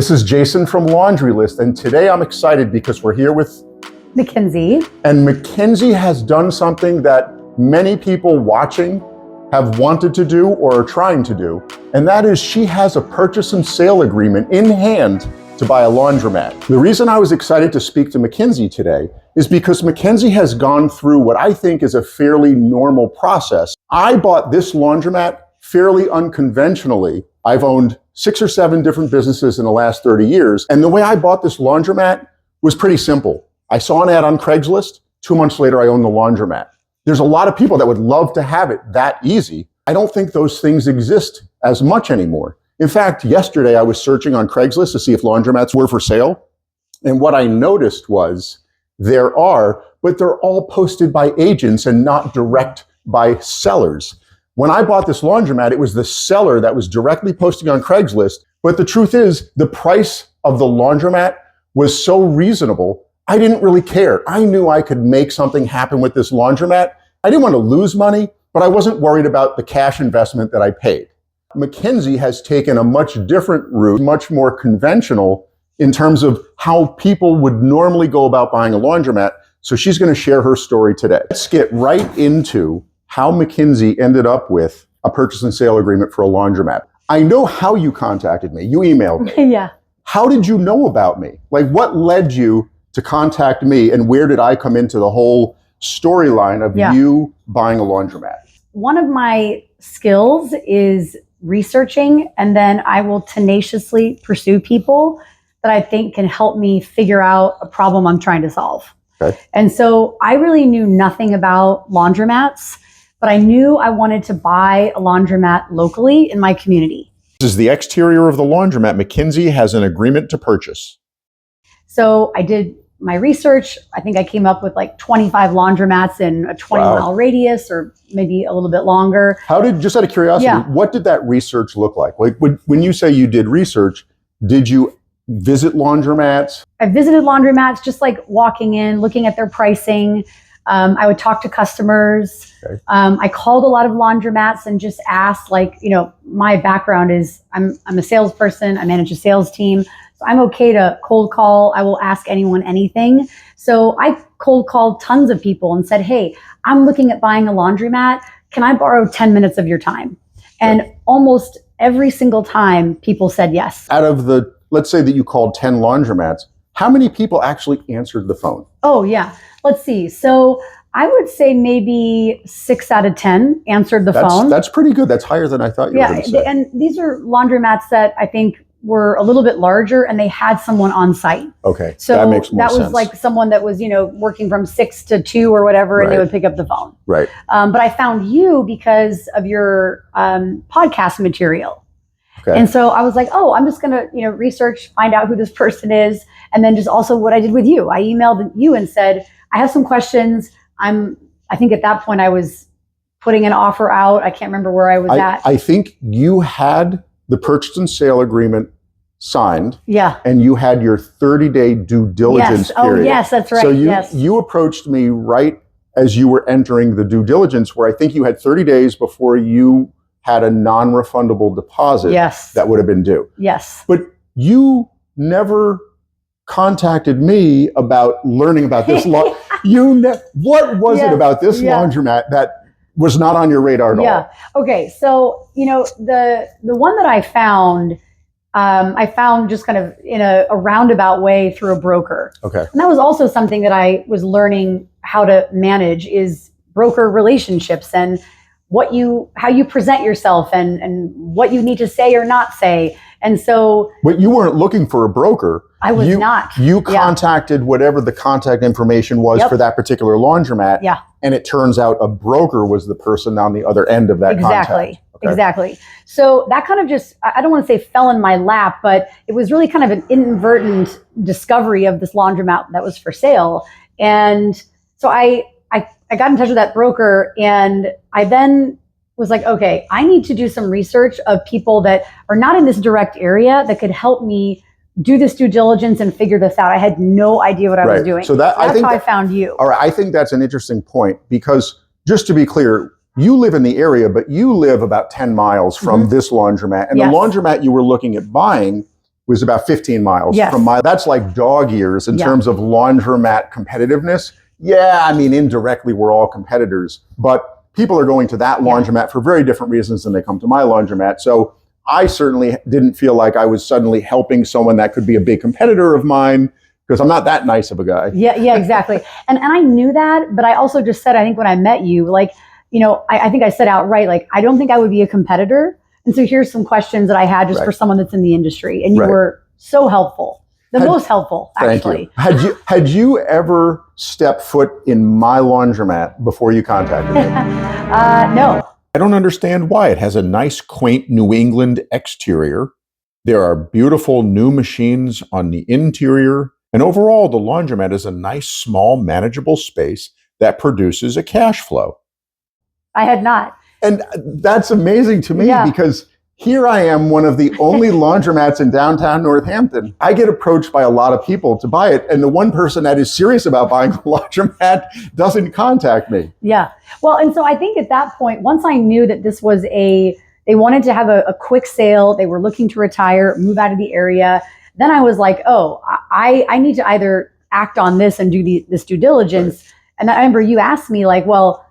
This is Jason from Laundry List, and today I'm excited because we're here with Mackenzie. And Mackenzie has done something that many people watching have wanted to do or are trying to do, and that is she has a purchase and sale agreement in hand to buy a laundromat. The reason I was excited to speak to Mackenzie today is because Mackenzie has gone through what I think is a fairly normal process. I bought this laundromat fairly unconventionally. I've owned 6 or 7 different businesses in the last 30 years. And the way I bought this laundromat was pretty simple. I saw an ad on Craigslist. 2 months later, I owned the laundromat. There's a lot of people that would love to have it that easy. I don't think those things exist as much anymore. In fact, yesterday I was searching on Craigslist to see if laundromats were for sale. And what I noticed was there are, but they're all posted by agents and not direct by sellers. When I bought this laundromat, it was the seller that was directly posting on Craigslist. But the truth is, the price of the laundromat was so reasonable, I didn't really care. I knew I could make something happen with this laundromat. I didn't want to lose money, but I wasn't worried about the cash investment that I paid. Mackenzie has taken a much different route, much more conventional in terms of how people would normally go about buying a laundromat. So she's going to share her story today. Let's get right into how Mackenzie ended up with a purchase and sale agreement for a laundromat. I know how you contacted me. You emailed me. Yeah. How did you know about me? Like, what led you to contact me, and where did I come into the whole storyline of you buying a laundromat? One of my skills is researching, and then I will tenaciously pursue people that I think can help me figure out a problem I'm trying to solve. Okay. And so I really knew nothing about laundromats, but I knew I wanted to buy a laundromat locally in my community. This is the exterior of the laundromat Mackenzie has an agreement to purchase. So I did my research. I think I came up with like 25 laundromats in a 20-mile radius, or maybe a little bit longer. How did, just out of curiosity, what did that research look like? Like, when you say you did research, did you visit laundromats? I visited laundromats, just like walking in, looking at their pricing. I would talk to customers. Okay. I called a lot of laundromats and just asked, like, you know, my background is I'm a salesperson. I manage a sales team. So I'm okay to cold call. I will ask anyone anything. So I cold called tons of people and said, hey, I'm looking at buying a laundromat. Can I borrow 10 minutes of your time? And almost every single time people said yes. Out of the, let's say that you called 10 laundromats, how many people actually answered the phone? Oh, yeah. Let's see. So I would say maybe 6 out of 10 answered the phone. That's pretty good. That's higher than I thought you were going to say. And these are laundromats that I think were a little bit larger, and they had someone on site. Okay, so that makes more sense. That was like someone that was, you know, working from 6 to 2 or whatever, and they would pick up the phone. Right. But I found you because of your podcast material. Okay. And so I was like, oh, I'm just going to, you know, research, find out who this person is. And then just also what I did with you. I emailed you and said, I have some questions. I think at that point I was putting an offer out. I can't remember where I was at. I think you had the purchase and sale agreement signed. Yeah. And you had your 30-day due diligence period. Oh, yes, that's right. So you approached me right as you were entering the due diligence, where I think you had 30 days before you had a non-refundable deposit that would have been due. Yes. But you never contacted me about learning about this law. What was it about this laundromat that was not on your radar at all? Yeah. Okay. So, you know, the one that I found just kind of in a roundabout way through a broker. Okay. And that was also something that I was learning how to manage, is broker relationships and how you present yourself and what you need to say or not say. And so, but you weren't looking for a broker. I was not. You contacted whatever the contact information was for that particular laundromat. Yeah. And it turns out a broker was the person on the other end of that contact. Okay. Exactly. So that kind of just, I don't want to say fell in my lap, but it was really kind of an inadvertent discovery of this laundromat that was for sale. And so I got in touch with that broker, and I then was like, okay, I need to do some research of people that are not in this direct area that could help me do this due diligence and figure this out. I had no idea what I was doing. So that's how I found you. All right. I think that's an interesting point, because just to be clear, you live in the area, but you live about 10 miles from this laundromat. And the laundromat you were looking at buying was about 15 miles Yes. from that's like dog years in Yeah. terms of laundromat competitiveness. Yeah, I mean, indirectly, we're all competitors, but people are going to that laundromat for very different reasons than they come to my laundromat. So I certainly didn't feel like I was suddenly helping someone that could be a big competitor of mine, because I'm not that nice of a guy. Yeah, exactly. And I knew that, but I also just said, I think when I met you, like, you know, I think I said outright, like, I don't think I would be a competitor. And so here's some questions that I had just for someone that's in the industry. And you were so helpful, most helpful, actually. Thank you. Had you ever stepped foot in my laundromat before you contacted me? No. I don't understand why. It has a nice, quaint New England exterior. There are beautiful new machines on the interior. And overall, the laundromat is a nice, small, manageable space that produces a cash flow. I had not. And that's amazing to me because here I am, one of the only laundromats in downtown Northampton. I get approached by a lot of people to buy it. And the one person that is serious about buying a laundromat doesn't contact me. Yeah. Well, and so I think at that point, once I knew that this was they wanted to have a quick sale, they were looking to retire, move out of the area, then I was like, oh, I need to either act on this and do this due diligence. Right. And I remember you asked me like, well,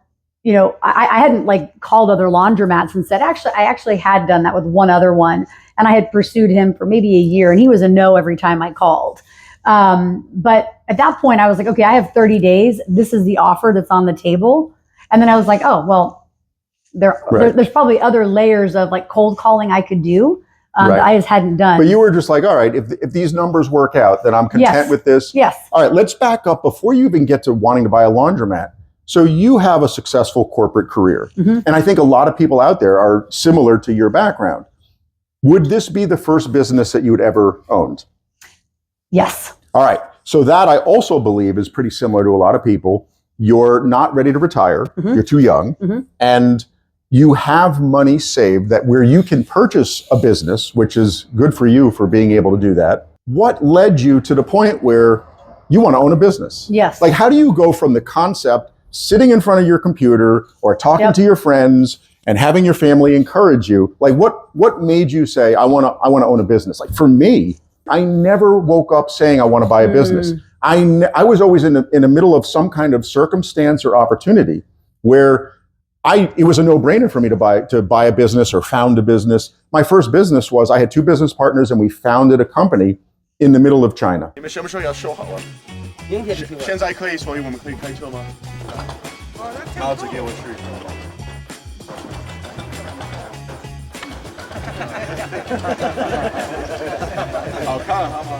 you know, I hadn't like called other laundromats and said, I actually had done that with one other one. And I had pursued him for maybe a year and he was a no every time I called. But at that point I was like, okay, I have 30 days. This is the offer that's on the table. And then I was like, oh, well, there's probably other layers of like cold calling I could do that I just hadn't done. But you were just like, all right, if these numbers work out, then I'm content with this. Yes. All right, let's back up before you even get to wanting to buy a laundromat. So you have a successful corporate career. Mm-hmm. And I think a lot of people out there are similar to your background. Would this be the first business that you had ever owned? Yes. All right. So that I also believe is pretty similar to a lot of people. You're not ready to retire. Mm-hmm. You're too young. Mm-hmm. And you have money saved that where you can purchase a business, which is good for you for being able to do that. What led you to the point where you want to own a business? Yes. Like, how do you go from the concept sitting in front of your computer or talking to your friends and having your family encourage you? Like, what made you say, I want to own a business? Like, for me, I never woke up saying I want to buy a business. I was always in the middle of some kind of circumstance or opportunity where it was a no-brainer for me to buy a business or found a business. My first business was, I had two business partners and we founded a company in the middle of China. 你们什么时候要修好啊？现在可以，所以我们可以开车吗？帽子给我去。好看好吗？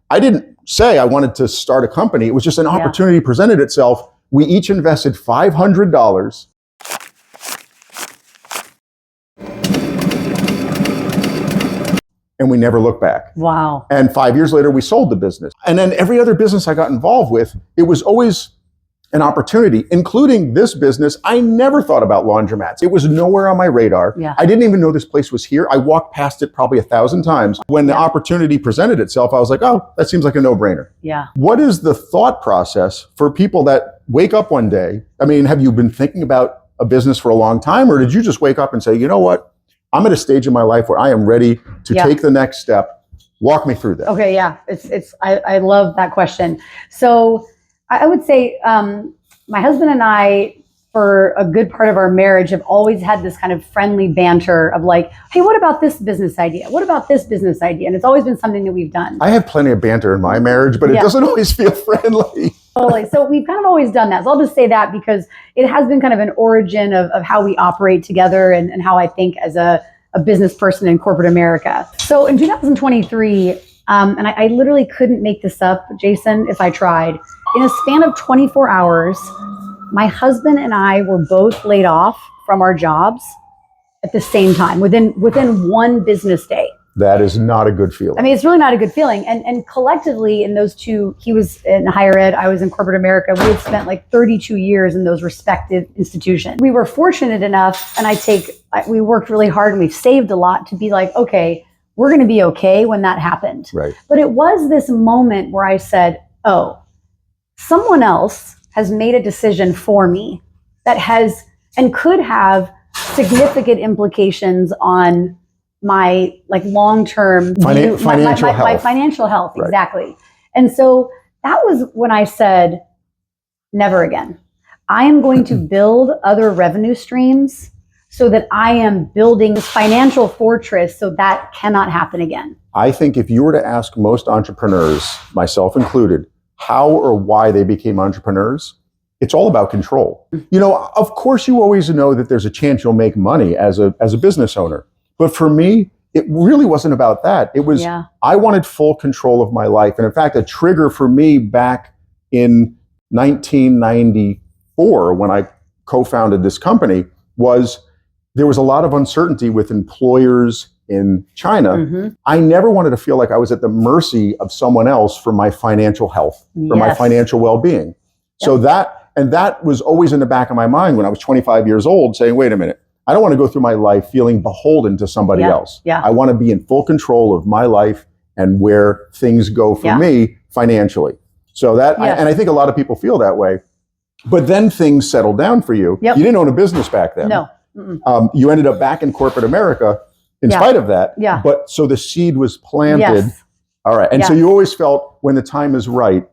I didn't say I wanted to start a company. It was just an opportunity presented itself. We each invested $500. And we never looked back. Wow. And 5 years later, we sold the business. And then every other business I got involved with, it was always an opportunity, including this business. I never thought about laundromats. It was nowhere on my radar. Yeah. I didn't even know this place was here. I walked past it probably 1,000 times. When the opportunity presented itself, I was like, oh, that seems like a no-brainer. Yeah. What is the thought process for people that wake up one day? I mean, have you been thinking about a business for a long time, or did you just wake up and say, you know what? I'm at a stage in my life where I am ready to take the next step. Walk me through that. Okay, yeah, I love that question. So I would say my husband and I, for a good part of our marriage, have always had this kind of friendly banter of like, hey, what about this business idea? What about this business idea? And it's always been something that we've done. I have plenty of banter in my marriage, but it doesn't always feel friendly. Totally. So we've kind of always done that. So I'll just say that because it has been kind of an origin of how we operate together and how I think as a business person in corporate America. So in 2023, and I literally couldn't make this up, Jason, if I tried. In a span of 24 hours, my husband and I were both laid off from our jobs at the same time, within one business day. That is not a good feeling. I mean, it's really not a good feeling. And collectively in those two, he was in higher ed, I was in corporate America. We had spent like 32 years in those respective institutions. We were fortunate enough, and we worked really hard and we've saved a lot to be like, okay, we're going to be okay when that happened. Right. But it was this moment where I said, oh, someone else has made a decision for me that has and could have significant implications on my like long-term financial health. My financial health, right. Exactly. And so that was when I said, never again. I am going to build other revenue streams so that I am building this financial fortress so that cannot happen again. I think if you were to ask most entrepreneurs, myself included, how or why they became entrepreneurs, it's all about control. You know, of course you always know that there's a chance you'll make money as a business owner. But for me, it really wasn't about that. It was, I wanted full control of my life. And in fact, a trigger for me back in 1994, when I co-founded this company, was there was a lot of uncertainty with employers in China. I never wanted to feel like I was at the mercy of someone else for my financial health, for my financial well-being. So that was always in the back of my mind when I was 25 years old, saying, wait a minute, I don't want to go through my life feeling beholden to somebody else. I want to be in full control of my life and where things go for me financially. So that, and I think a lot of people feel that way. But then things settled down for you. You didn't own a business back then. No. You ended up back in corporate America in spite of that. But so the seed was planted. All right. And so you always felt when the time is right,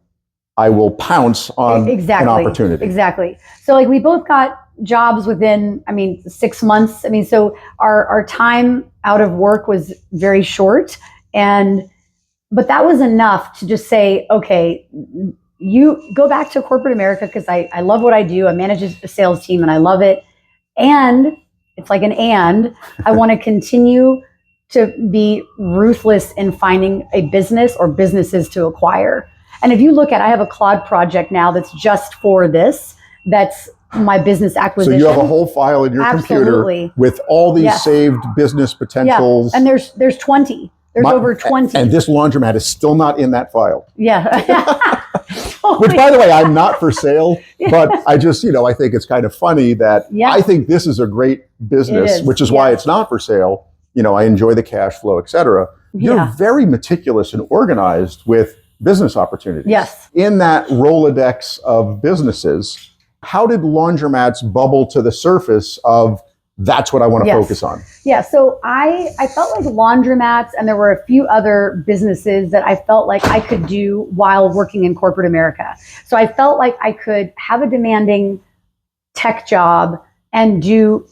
I will pounce on an opportunity. Exactly. So like we both got jobs within, 6 months. So our time out of work was very short. But that was enough to just say, okay, you go back to corporate America because I love what I do. I manage a sales team and I love it. And it's like I want to continue to be ruthless in finding a business or businesses to acquire. And if you look at, I have a Claude project now that's just for this. That's my business acquisition. So you have a whole file in your computer with all these saved business potentials. And there's 20. There's over 20. And this laundromat is still not in that file. Totally. Which, by the way, I'm not for sale, but I just, I think it's kind of funny that I think this is a great business, which is why it's not for sale. I enjoy the cash flow, et cetera. You're very meticulous and organized with business opportunities. In that Rolodex of businesses, how did laundromats bubble to the surface of that's what I want to focus on? So I felt like laundromats, and there were a few other businesses that I felt like I could do while working in corporate America. So I felt like I could have a demanding tech job and do,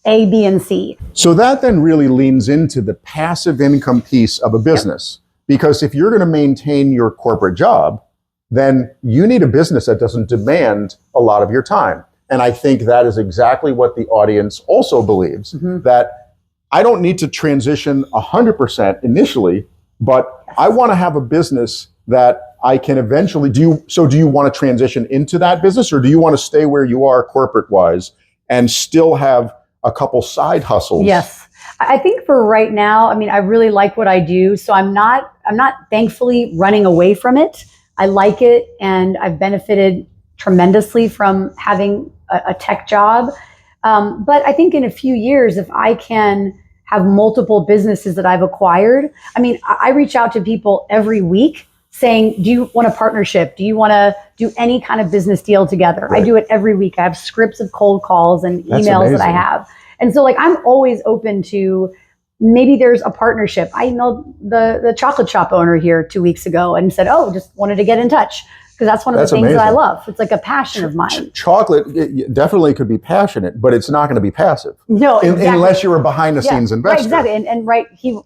A, B, and C. So that then really leans into the passive income piece of a business. Because if you're going to maintain your corporate job, then you need a business that doesn't demand a lot of your time. And I think that is exactly what the audience also believes, that I don't need to transition 100% initially, but I want to have a business that I can eventually do. So do you want to transition into that business, or do you want to stay where you are corporate wise and still have a couple side hustles? I think for right now, I really like what I do. So I'm not thankfully running away from it. I like it, and I've benefited tremendously from having a tech job. But I think in a few years, if I can have multiple businesses that I've acquired, I reach out to people every week saying, do you want a partnership? Do you want to do any kind of business deal together? I do it every week. I have scripts of cold calls and emails that I have. And so I'm always open to, maybe there's a partnership. I emailed the chocolate shop owner here 2 weeks ago and said, just wanted to get in touch. Because that's one of the things that I love. It's like a passion of mine. Chocolate definitely could be passionate, but it's not going to be passive. No, unless you're a behind the scenes investor. Right, exactly.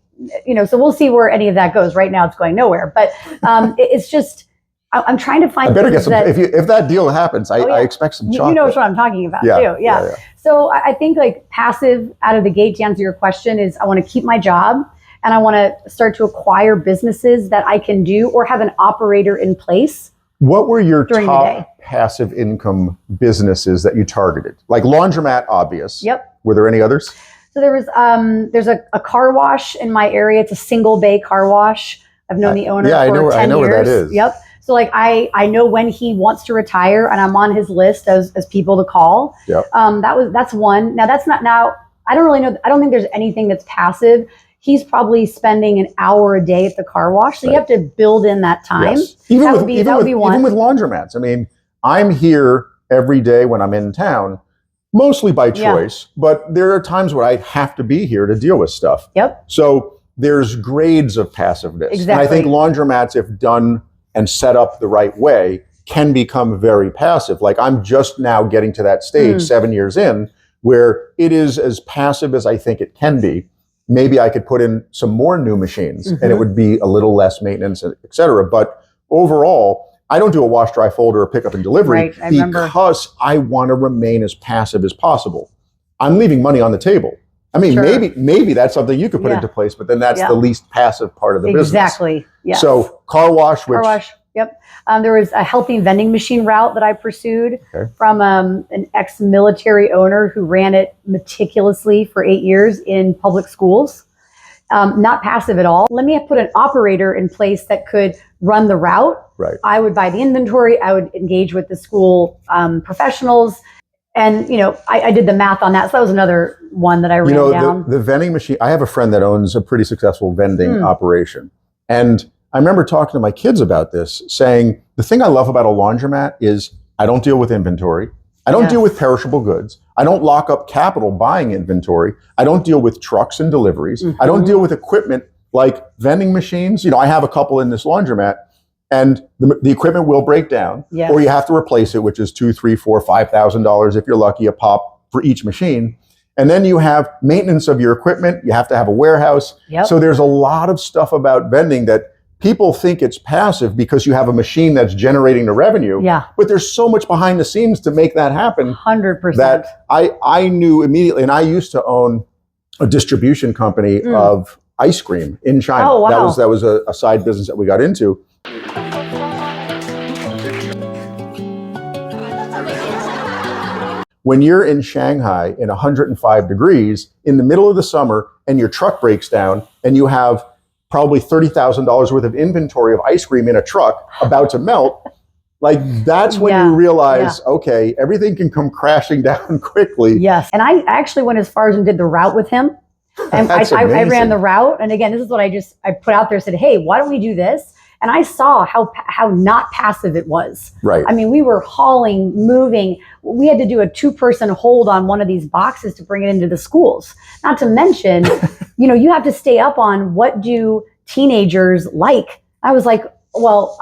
And so we'll see where any of that goes. Right now, it's going nowhere. But it's just, I'm trying to find. I better get some. If that deal happens, I expect some chocolate. You know what I'm talking about too. Yeah. So I think passive out of the gate, to answer your question, is I want to keep my job. And I want to start to acquire businesses that I can do or have an operator in place. What were your top passive income businesses that you targeted? Like Laundromat, obvious. Were there any others? So there's a car wash in my area. It's a single bay car wash. I've known the owner for 10 years. I know where that is. So I know when he wants to retire, and I'm on his list as people to call. That's one. Now I don't really know. I don't think there's anything that's passive. He's probably spending an hour a day at the car wash. So you have to build in that time. Even with laundromats. I'm here every day when I'm in town. mostly by choice, but there are times where I have to be here to deal with stuff. Yep. So there's grades of passiveness. Exactly. And I think laundromats, if done and set up the right way, can become very passive. Like I'm just now getting to that stage 7 years in where it is as passive as I think it can be. Maybe I could put in some more new machines and it would be a little less maintenance, et cetera. But overall, I don't do a wash, dry, fold, or a pickup and delivery because I want to remain as passive as possible. I'm leaving money on the table. I mean, maybe that's something you could put into place, but then that's the least passive part of the business. Exactly. Yes. So car wash, which... Car wash. Yep. There was a healthy vending machine route that I pursued from an ex-military owner who ran it meticulously for 8 years in public schools. Not passive at all. Let me put an operator in place that could run the route. Right. I would buy the inventory. I would engage with the school professionals. And, I did the math on that. So that was another one that I ran down. The vending machine, I have a friend that owns a pretty successful vending operation. And I remember talking to my kids about this, saying, the thing I love about a laundromat is I don't deal with inventory. I don't deal with perishable goods. I don't lock up capital buying inventory. I don't deal with trucks and deliveries. I don't deal with equipment like vending machines. I have a couple in this laundromat and the equipment will break down or you have to replace it, which is $2,000, $3,000, $4,000, $5,000 if you're lucky, a pop for each machine. And then you have maintenance of your equipment. You have to have a warehouse. So there's a lot of stuff about vending that people think it's passive because you have a machine that's generating the revenue. But there's so much behind the scenes to make that happen. 100%. That I knew immediately, and I used to own a distribution company of ice cream in China. Oh, wow. That was a side business that we got into. When you're in Shanghai in 105 degrees in the middle of the summer and your truck breaks down and you have probably $30,000 worth of inventory of ice cream in a truck about to melt, like that's when you realize, okay, everything can come crashing down quickly. Yes. And I actually went as far as and did the route with him. And I ran the route. And again, this is what I put out there, said, hey, why don't we do this? And I saw how not passive it was. Right. I mean, we were hauling, moving. We had to do a 2-person hold on one of these boxes to bring it into the schools. Not to mention, you have to stay up on what do teenagers like. I was like, well,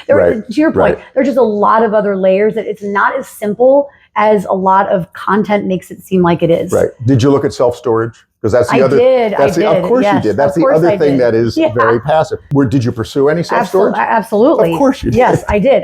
to your point, there's just a lot of other layers that it's not as simple as a lot of content makes it seem like it is. Right. Did you look at self-storage? Because that's the other. I did. Of course you did. That's the other thing that is very passive. Did you pursue any self-storage? Absolutely. Of course you did. Yes, I did.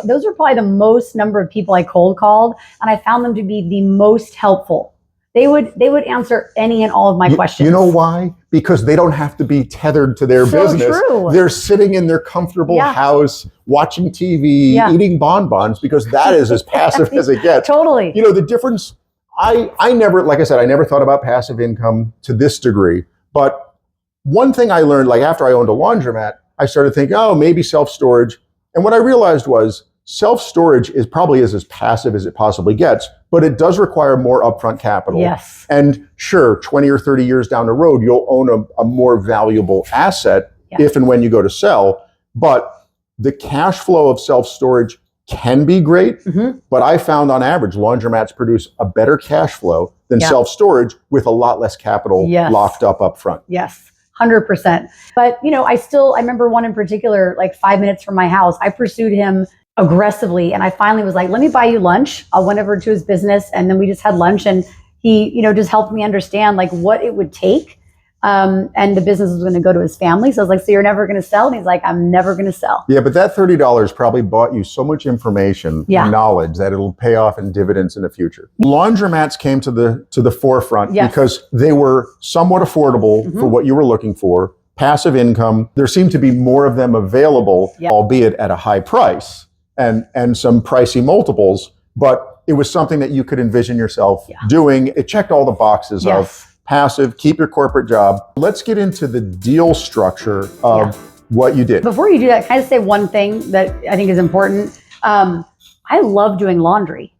Those were probably the most number of people I cold called, and I found them to be the most helpful. They would answer any and all of my questions. You know why? Because they don't have to be tethered to their business. True. They're sitting in their comfortable house, watching TV, eating bonbons, because that is as passive as it gets. Totally. The difference, I never, like I said, I never thought about passive income to this degree. But one thing I learned, like after I owned a laundromat, I started thinking, oh, maybe self-storage. And what I realized was self-storage is probably as passive as it possibly gets, but it does require more upfront capital. Yes. And sure, 20 or 30 years down the road, you'll own a more valuable asset if and when you go to sell. But the cash flow of self-storage can be great, but I found on average, laundromats produce a better cash flow than self-storage with a lot less capital locked up front. Yes, 100%. But, I remember one in particular, like 5 minutes from my house, I pursued him aggressively. And I finally was like, let me buy you lunch. I went over to his business and then we just had lunch and he, just helped me understand like what it would take. And the business was going to go to his family. So I was like, so you're never going to sell? And he's like, I'm never going to sell. Yeah, but that $30 probably bought you so much information and knowledge that it'll pay off in dividends in the future. Laundromats came to the forefront because they were somewhat affordable for what you were looking for. Passive income. There seemed to be more of them available, albeit at a high price and some pricey multiples. But it was something that you could envision yourself doing. It checked all the boxes of passive, keep your corporate job. Let's get into the deal structure of what you did. Before you do that, can I just say one thing that I think is important? I love doing laundry.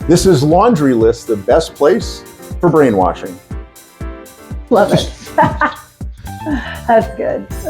This is Laundry List, the best place for brainwashing. Love it. That's good.